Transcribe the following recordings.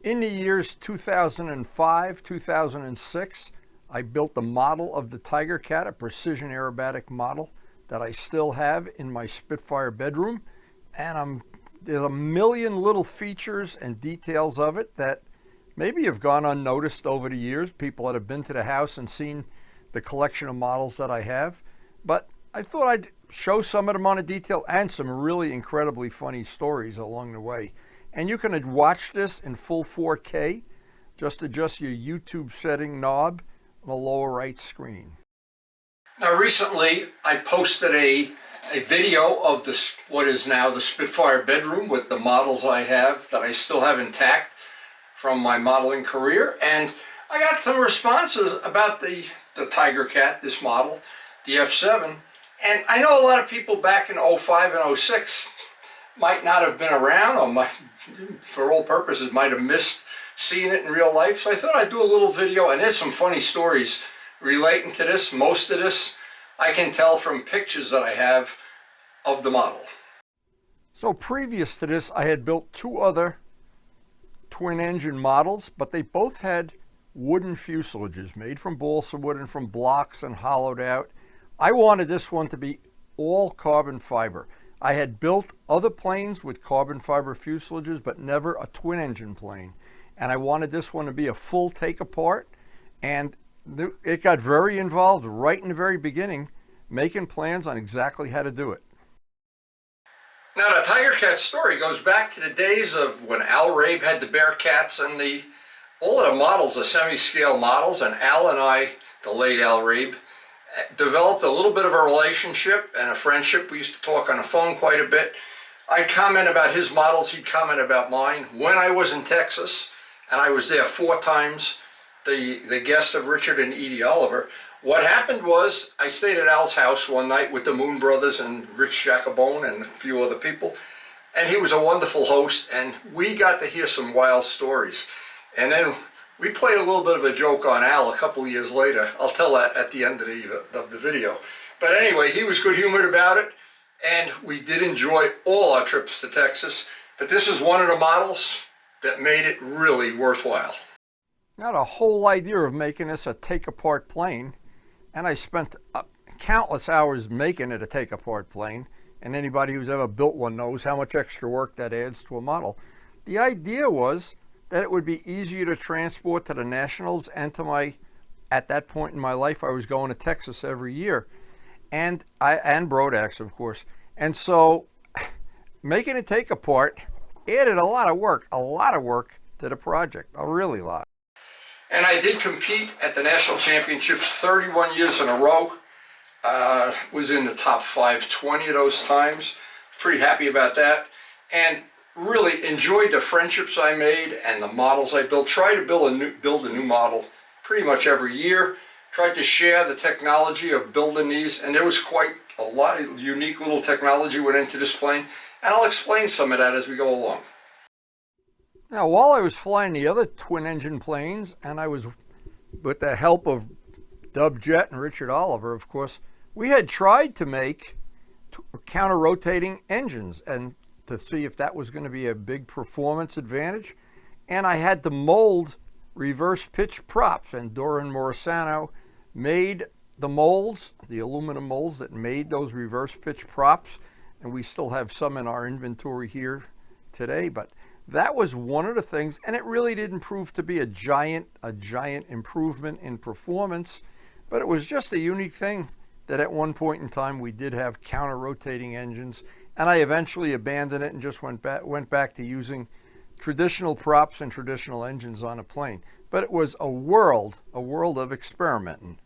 In the years 2005, 2006, I built the model of the TIGERCAT, a precision aerobatic model that I still have in my Spitfire bedroom. And there's a million little features and details of it that maybe have gone unnoticed over the years. People that have been to the house and seen the collection of models that I have. But I thought I'd show some of them on a detail and some really incredibly funny stories along the way. And you can watch this in full 4K. Just adjust your YouTube setting knob on the lower right screen. Now recently I posted a video of what is now the Spitfire bedroom with the models I have that I still have intact from my modeling career, and I got some responses about the TIGERCAT, this model, the F7. And I know a lot of people back in 05 and 06 might not have been around, or for all purposes might have missed seeing it in real life. So I thought I'd do a little video, and there's some funny stories relating to this. Most of this I can tell from pictures that I have of the model. So previous to this, I had built two other twin engine models, but they both had wooden fuselages made from balsa wood and from blocks and hollowed out. I wanted this one to be all carbon fiber. I had built other planes with carbon fiber fuselages, but never a twin engine plane. And I wanted this one to be a full take apart. And it got very involved right in the very beginning, making plans on exactly how to do it. Now the TIGERCAT story goes back to the days of when RABE had the Bearcats, and all of the models are semi-scale models, and Al and I, the late RABE, developed a little bit of a relationship and a friendship. We used to talk on the phone quite a bit. I'd comment about his models, he'd comment about mine. When I was in Texas, and I was there 4 times, the guest of Richard and Edie Oliver, what happened was I stayed at Al's house one night with the Moon Brothers and Rich Jacobone and a few other people, and he was a wonderful host, and we got to hear some wild stories. And then we played a little bit of a joke on Al a couple of years later. I'll tell that at the end of the video. But anyway, he was good humored about it, and we did enjoy all our trips to Texas. But this is one of the models that made it really worthwhile. Now the whole idea of making this a take-apart plane, and I spent countless hours making it a take-apart plane, and anybody who's ever built one knows how much extra work that adds to a model. The idea was that it would be easier to transport to the Nationals and to at that point in my life, I was going to Texas every year, and Brodax, of course. And so making it take apart added a lot of work to the project, a really lot. And I did compete at the National Championships 31 years in a row. Was in the top 520 of those times. Pretty happy about that. And really enjoyed the friendships I made and the models I built. Tried to build a new model pretty much every year. Tried to share the technology of building these, and there was quite a lot of unique little technology went into this plane, and I'll explain some of that as we go along. Now, while I was flying the other twin engine planes, and I was with the help of Dub Jet and Richard Oliver, of course, we had tried to make counter-rotating engines and to see if that was going to be a big performance advantage. And I had to mold reverse pitch props, and Doran Morisano made the molds, the aluminum molds that made those reverse pitch props, and we still have some in our inventory here today. But that was one of the things, and it really didn't prove to be a giant improvement in performance, but it was just a unique thing that at one point in time we did have counter-rotating engines, and I eventually abandoned it and just went back to using traditional props and traditional engines on a plane. But it was a world of experimenting.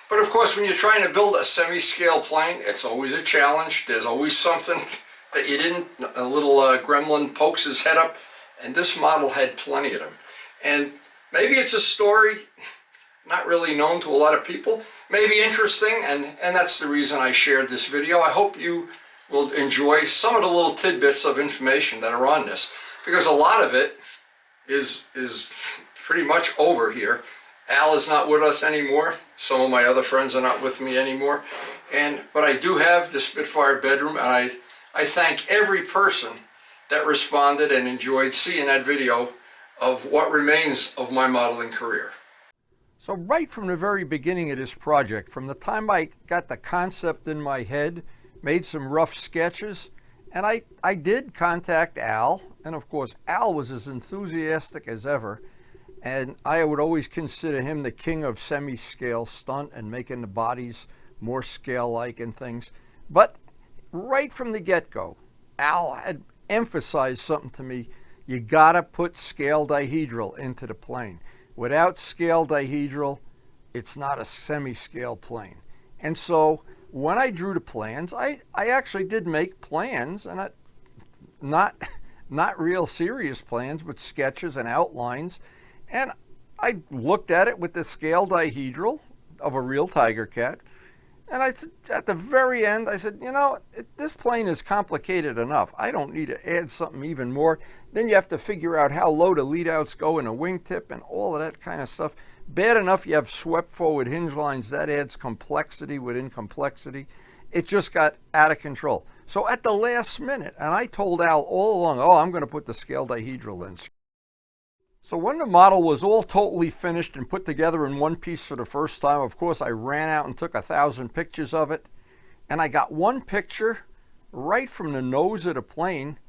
But of course, when you're trying to build a semi-scale plane, it's always a challenge. There's always something that you didn't, a little gremlin pokes his head up, and this model had plenty of them. And maybe it's a story not really known to a lot of people, maybe interesting, and that's the reason I shared this video. I hope you will enjoy some of the little tidbits of information that are on this, because a lot of it is pretty much over here. Al is not with us anymore. Some of my other friends are not with me anymore. But I do have the Spitfire bedroom, and I thank every person that responded and enjoyed seeing that video of what remains of my modeling career. So right from the very beginning of this project, from the time I got the concept in my head, made some rough sketches, and I did contact Al, and of course Al was as enthusiastic as ever, and I would always consider him the king of semi-scale stunt and making the bodies more scale-like and things. But right from the get-go, Al had emphasized something to me: you gotta put scale dihedral into the plane. Without scale dihedral, it's not a semi-scale plane. And so when I drew the plans, I actually did make plans, and not real serious plans, but sketches and outlines. And I looked at it with the scale dihedral of a real TIGERCAT. And at the very end, I said, you know, this plane is complicated enough. I don't need to add something even more. Then you have to figure out how low the lead outs go in a wingtip and all of that kind of stuff. Bad enough you have swept forward hinge lines. That adds complexity within complexity. It just got out of control. So at the last minute, and I told Al all along, oh, I'm going to put the scale dihedral in. So when the model was all totally finished and put together in one piece for the first time, of course, I ran out and took 1,000 pictures of it. And I got one picture right from the nose of the plane.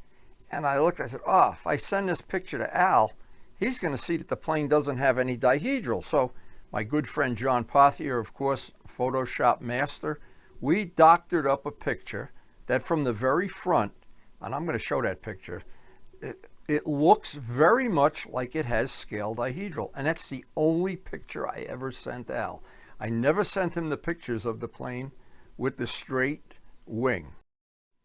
And I looked, I said, oh, if I send this picture to Al, he's going to see that the plane doesn't have any dihedral. So my good friend John Pothier, of course, Photoshop master, we doctored up a picture that from the very front, and I'm going to show that picture, it looks very much like it has scale dihedral, and that's the only picture I ever sent Al. I never sent him the pictures of the plane with the straight wing.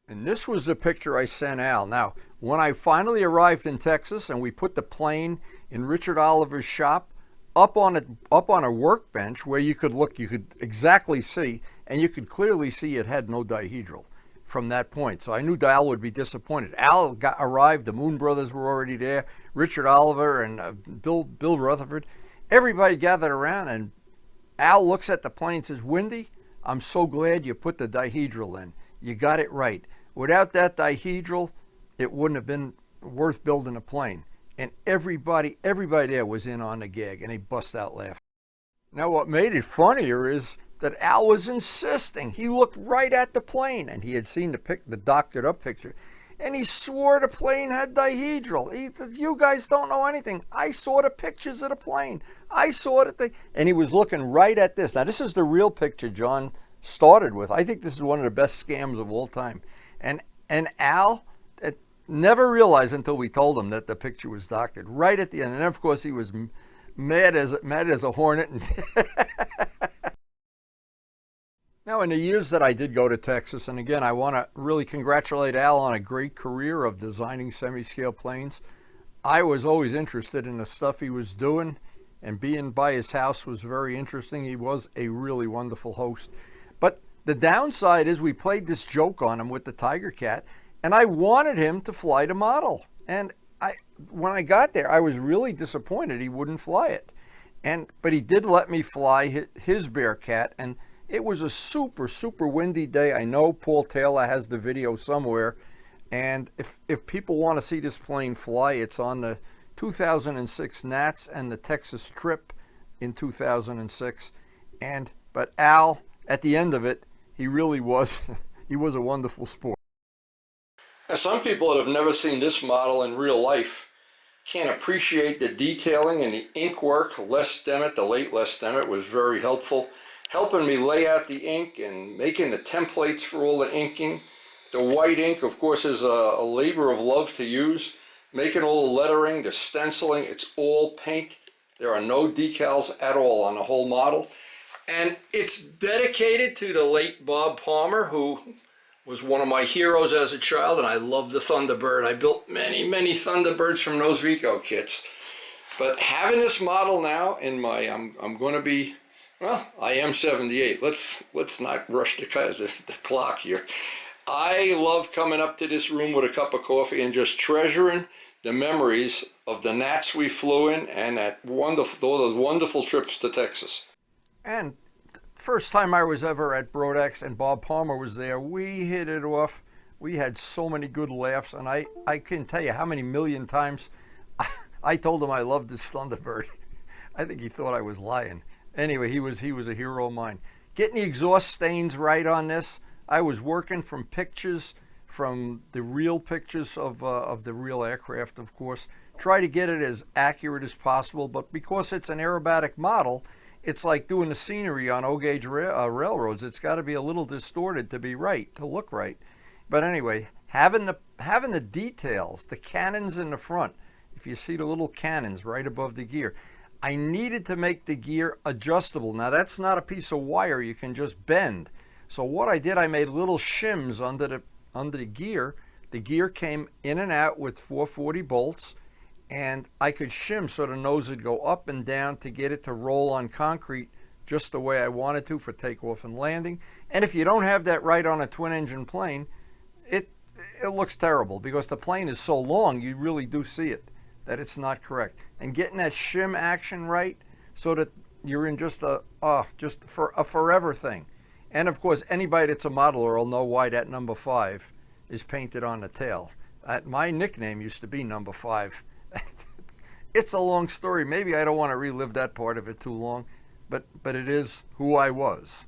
And this was the picture I sent Al. Now, when I finally arrived in Texas and we put the plane in Richard Oliver's shop up on a workbench where you could look, you could exactly see, and you could clearly see it had no dihedral from that point. So I knew Al would be disappointed. Al arrived, the Moon Brothers were already there, Richard Oliver and Bill Rutherford. Everybody gathered around, and Al looks at the plane and says, Windy, I'm so glad you put the dihedral in. You got it right. Without that dihedral, it wouldn't have been worth building a plane. And everybody there was in on the gag, and they bust out laughing. Now what made it funnier is that Al was insisting. He looked right at the plane, and he had seen the doctored up picture, and he swore the plane had dihedral. He said, you guys don't know anything. I saw the pictures of the plane. I saw the thing. And he was looking right at this. Now, this is the real picture John started with. I think this is one of the best scams of all time. And Al never realized until we told him that the picture was doctored right at the end. And of course, he was mad as a hornet. Now, in the years that I did go to Texas, and again, I want to really congratulate Al on a great career of designing semi-scale planes. I was always interested in the stuff he was doing, and being by his house was very interesting. He was a really wonderful host. But the downside is we played this joke on him with the TIGERCAT, and I wanted him to fly the model. And when I got there, I was really disappointed he wouldn't fly it. But he did let me fly his Bearcat, and it was a super, super windy day. I know Paul Taylor has the video somewhere. And if people want to see this plane fly, it's on the 2006 Nats and the Texas trip in 2006. But Al, at the end of it, he really was, he was a wonderful sport. Now, some people that have never seen this model in real life can't appreciate the detailing and the ink work. Les Demmett, the late Les Demmett, was very helpful, helping me lay out the ink and making the templates for all the inking. The white ink, of course, is a labor of love to use. Making all the lettering, the stenciling, it's all paint. There are no decals at all on the whole model. And it's dedicated to the late Bob Palmer, who was one of my heroes as a child, and I love the Thunderbird. I built many, many Thunderbirds from those Vico kits. But having this model now in my, I'm going to be, well, I am 78. Let's not rush the clock here. I love coming up to this room with a cup of coffee and just treasuring the memories of the Nats we flew in and all those wonderful trips to Texas. And first time I was ever at Brodex and Bob Palmer was there, we hit it off. We had so many good laughs, and I couldn't tell you how many million times I told him I loved his Thunderbird. I think he thought I was lying. Anyway, he was a hero of mine. Getting the exhaust stains right on this. I was working from pictures, from the real pictures of the real aircraft, of course. Try to get it as accurate as possible, but because it's an aerobatic model, it's like doing the scenery on O-gauge railroads. It's got to be a little distorted to be right, to look right. But anyway, having the details, the cannons in the front, if you see the little cannons right above the gear, I needed to make the gear adjustable. Now that's not a piece of wire you can just bend. So what I did, I made little shims under the gear. The gear came in and out with 440 bolts, and I could shim so the nose would go up and down to get it to roll on concrete just the way I wanted to for takeoff and landing. And if you don't have that right on a twin-engine plane, it looks terrible because the plane is so long, you really do see it, that it's not correct. And getting that shim action right so that you're in just a forever thing. And of course, anybody that's a modeler will know why that number 5 is painted on the tail. My nickname used to be number 5. It's a long story. Maybe I don't want to relive that part of it too long, but it is who I was.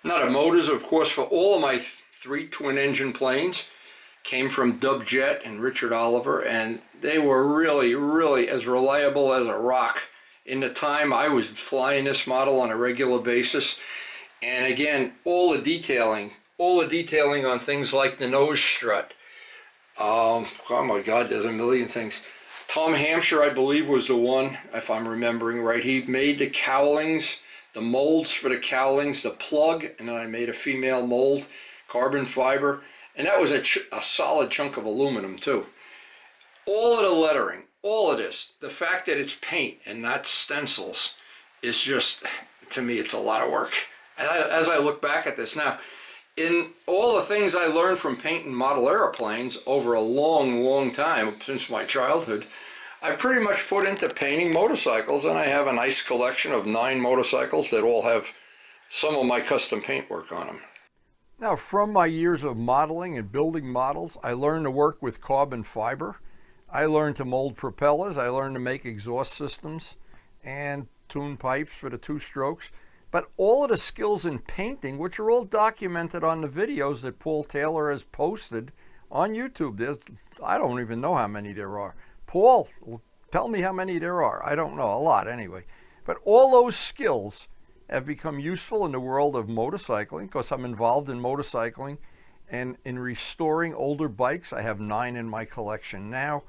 Now the motors, of course, for all of my 3 twin-engine planes came from Dub Jet and Richard Oliver, and they were really, really as reliable as a rock. In the time I was flying this model on a regular basis, and again, all the detailing on things like the nose strut. Oh my God, there's a million things. Tom Hampshire, I believe, was the one, if I'm remembering right. He made the cowlings, the molds for the cowlings, the plug, and then I made a female mold, carbon fiber, and that was a solid chunk of aluminum too. All of the lettering, all of this, the fact that it's paint and not stencils is just, to me, it's a lot of work. And as I look back at this now, in all the things I learned from painting model airplanes over a long, long time, since my childhood, I pretty much put into painting motorcycles, and I have a nice collection of 9 motorcycles that all have some of my custom paintwork on them. Now, from my years of modeling and building models, I learned to work with carbon fiber. I learned to mold propellers. I learned to make exhaust systems and tune pipes for the 2 strokes. But all of the skills in painting, which are all documented on the videos that Paul Taylor has posted on YouTube. I don't even know how many there are. Paul, tell me how many there are. I don't know, a lot anyway. But all those skills have become useful in the world of motorcycling because I'm involved in motorcycling and in restoring older bikes. I have 9 in my collection now,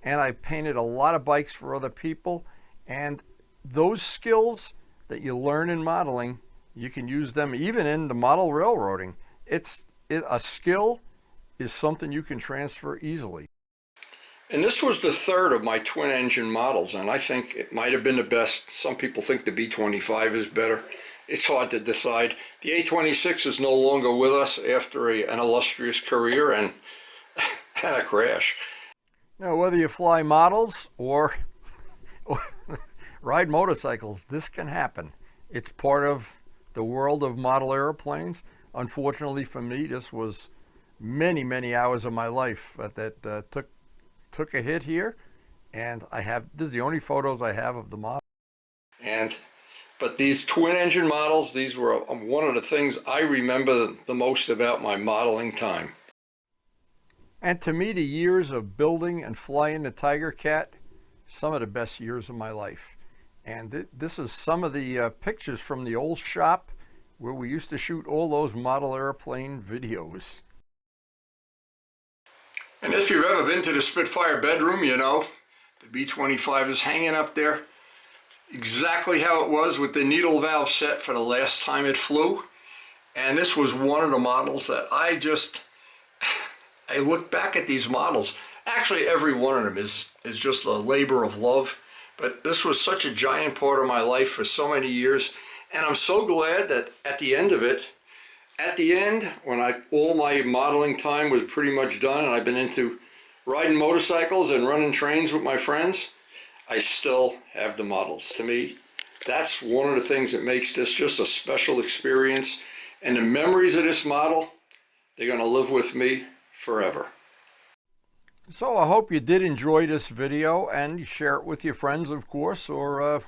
and I painted a lot of bikes for other people, and those skills that you learn in modeling, you can use them even in the model railroading. A skill is something you can transfer easily. And this was the 3rd of my twin-engine models, and I think it might have been the best. Some people think the B-25 is better. It's hard to decide. The A-26 is no longer with us after an illustrious career and a crash. Now, whether you fly models or ride motorcycles, this can happen. It's part of the world of model airplanes. Unfortunately for me, this was many, many hours of my life that took a hit here, and this is the only photos I have of the model. But these twin-engine models, these were one of the things I remember the most about my modeling time. And to me, the years of building and flying the TIGERCAT, some of the best years of my life. And this is some of the pictures from the old shop where we used to shoot all those model airplane videos. And if you've ever been to the Spitfire bedroom, you know the B-25 is hanging up there exactly how it was with the needle valve set for the last time it flew. And this was one of the models that I look back at these models. Actually, every one of them is just a labor of love. But this was such a giant part of my life for so many years. And I'm so glad that at the end of it, when all my modeling time was pretty much done and I've been into riding motorcycles and running trains with my friends, I still have the models. To me, that's one of the things that makes this just a special experience. And the memories of this model, they're going to live with me forever. So I hope you did enjoy this video, and you share it with your friends, of course, or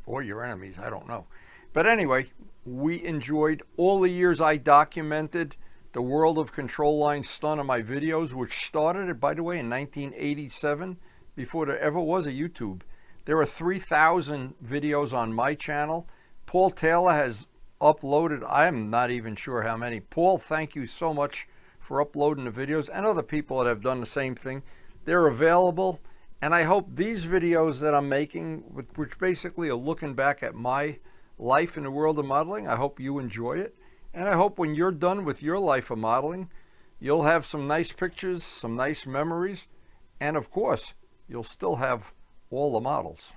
your enemies, I don't know. But anyway, we enjoyed all the years I documented the world of control line stun in my videos, which started, by the way, in 1987, before there ever was a YouTube. There are 3,000 videos on my channel. Paul Taylor has uploaded, I am not even sure how many. Paul, thank you so much for uploading the videos, and other people that have done the same thing. They're available, and I hope these videos that I'm making, which basically are looking back at my life in the world of modeling, I hope you enjoy it. And I hope when you're done with your life of modeling, you'll have some nice pictures, some nice memories, and of course, you'll still have all the models.